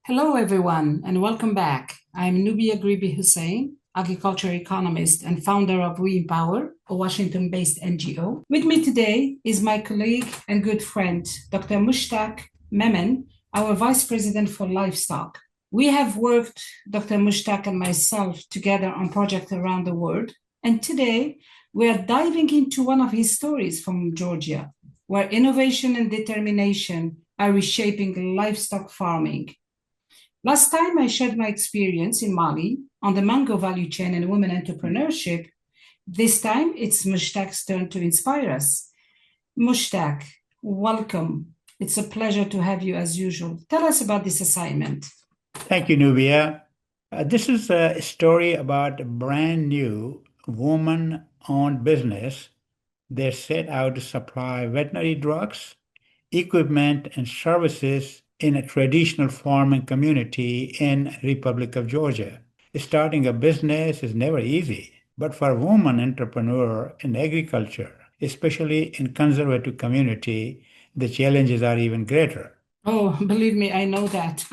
Hello, everyone, and welcome back. I'm Noubia Gribi-Hussain, agriculture economist and founder of We Empower, a Washington-based NGO. With me today is my colleague and good friend, Dr. Mushtaq Memon, our Vice President for Livestock. We have worked, Dr. Mushtaq and myself, together on projects around the world, and today we are diving into one of his stories from Georgia, where innovation and determination are reshaping livestock farming. Last time I shared my experience in Mali on the mango value chain and women entrepreneurship. This time it's Mushtaq's turn to inspire us. Mushtaq, welcome. It's a pleasure to have you as usual. Tell us about this assignment. Thank you, Noubia. This is a story about a brand new woman-owned business that set out to supply veterinary drugs, equipment, and services in a traditional farming community in Republic of Georgia. Starting a business is never easy, but for a woman entrepreneur in agriculture, especially in conservative community, the challenges are even greater. Oh, believe me, I know that.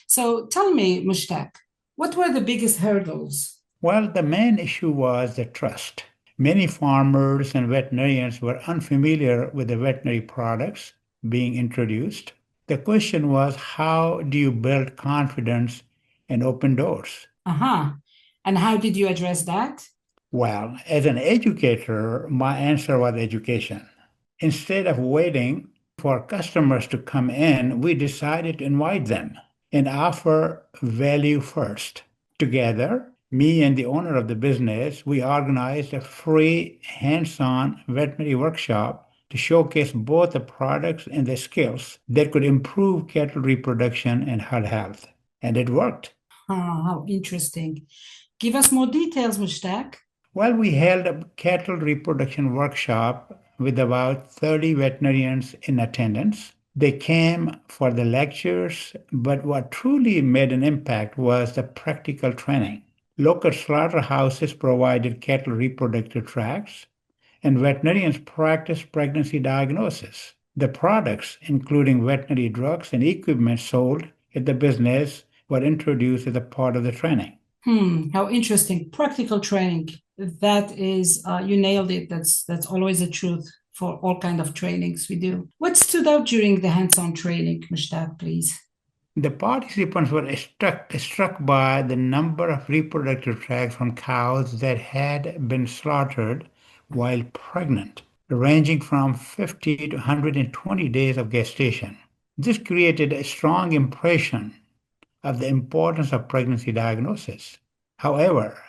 So tell me, Mushtaq, what were the biggest hurdles? Well, the main issue was the trust. Many farmers and veterinarians were unfamiliar with the veterinary products being introduced. The question was, how do you build confidence and open doors? Uh-huh. And how did you address that? Well, as an educator, my answer was education. Instead of waiting for customers to come in, we decided to invite them and offer value first. Together, me and the owner of the business, we organized a free hands-on veterinary workshop to showcase both the products and the skills that could improve cattle reproduction and herd health. And it worked. How interesting. Give us more details, Mushtaq. Well, we held a cattle reproduction workshop with about 30 veterinarians in attendance. They came for the lectures, but what truly made an impact was the practical training. Local slaughterhouses provided cattle reproductive tracts, and veterinarians practiced pregnancy diagnosis. The products, including veterinary drugs and equipment sold at the business, were introduced as a part of the training. How interesting. Practical training. That is, you nailed it. That's always the truth for all kind of trainings we do. What stood out during the hands-on training, Mushtaq, please? The participants were struck by the number of reproductive tracts from cows that had been slaughtered while pregnant, ranging from 50 to 120 days of gestation. This created a strong impression of the importance of pregnancy diagnosis. However,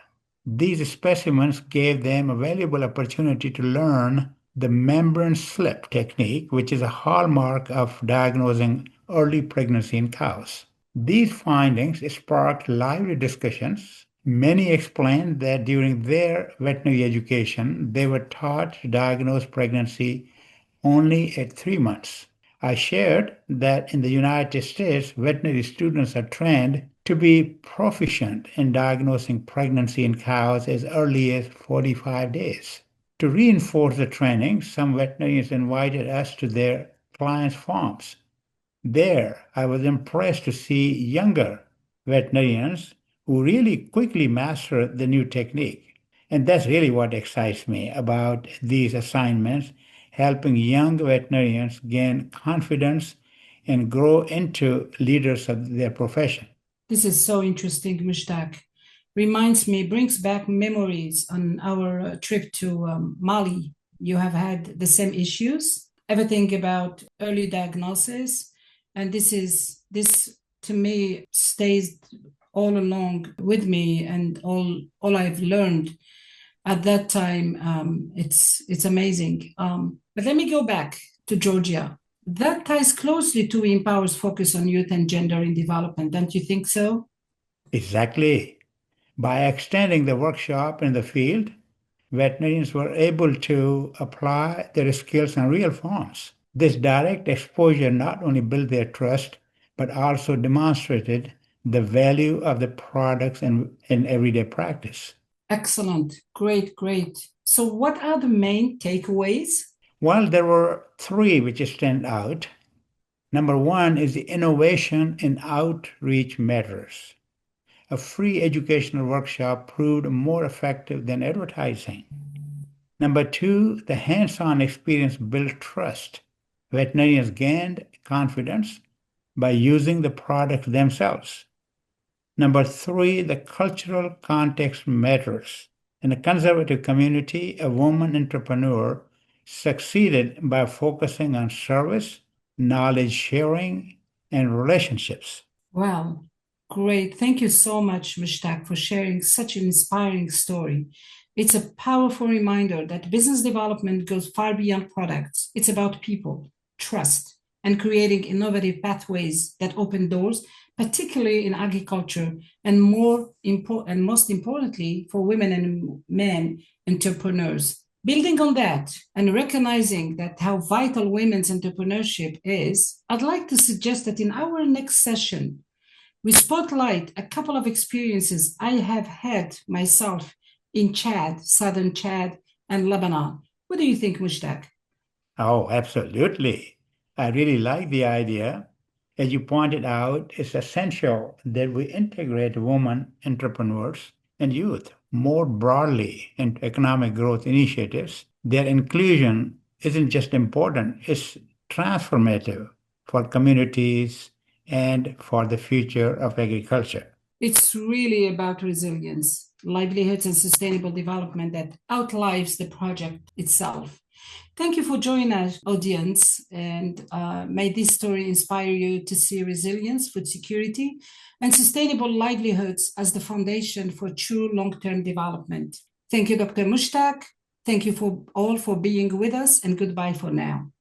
these specimens gave them a valuable opportunity to learn the membrane slip technique, which is a hallmark of diagnosing early pregnancy in cows. These findings sparked lively discussions. Many explained that during their veterinary education, they were taught to diagnose pregnancy only at 3 months. I shared that in the United States, veterinary students are trained to be proficient in diagnosing pregnancy in cows as early as 45 days. To reinforce the training, some veterinarians invited us to their clients' farms. There, I was impressed to see younger veterinarians who really quickly mastered the new technique. And that's really what excites me about these assignments, helping young veterinarians gain confidence and grow into leaders of their profession. This is so interesting, Mushtaq. Reminds me, brings back memories on our trip to Mali. You have had the same issues, everything about early diagnosis, and this to me stays all along with me, and all I've learned at that time. It's amazing. But let me go back to Georgia. That ties closely to Empower's focus on youth and gender in development, don't you think so? Exactly. By extending the workshop in the field, veterinarians were able to apply their skills on real farms. This direct exposure not only built their trust, but also demonstrated the value of the products in everyday practice. Excellent. Great, great. So, what are the main takeaways? While there were three which stand out, Number one is the innovation in outreach matters. A free educational workshop proved more effective than advertising. Number two, the hands-on experience built trust. Veterinarians gained confidence by using the product themselves. Number three, the cultural context matters. In a conservative community, a woman entrepreneur succeeded by focusing on service, knowledge sharing, and relationships. Well, great. Thank you so much, Mushtaq, for sharing such an inspiring story. It's a powerful reminder that business development goes far beyond products. It's about people, trust, and creating innovative pathways that open doors, particularly in agriculture, and most importantly, for women and men entrepreneurs. Building on that and recognizing that how vital women's entrepreneurship is, I'd like to suggest that in our next session, we spotlight a couple of experiences I have had myself in Chad, southern Chad, and Lebanon. What do you think, Mushtaq? Oh, absolutely. I really like the idea. As you pointed out, it's essential that we integrate women entrepreneurs and youth more broadly into economic growth initiatives. Their inclusion isn't just important, it's transformative for communities and for the future of agriculture. It's really about resilience, livelihoods, and sustainable development that outlives the project itself. Thank you for joining us, audience, and may this story inspire you to see resilience, food security, and sustainable livelihoods as the foundation for true long-term development. Thank you, Dr. Mushtaq. Thank you for all for being with us, and goodbye for now.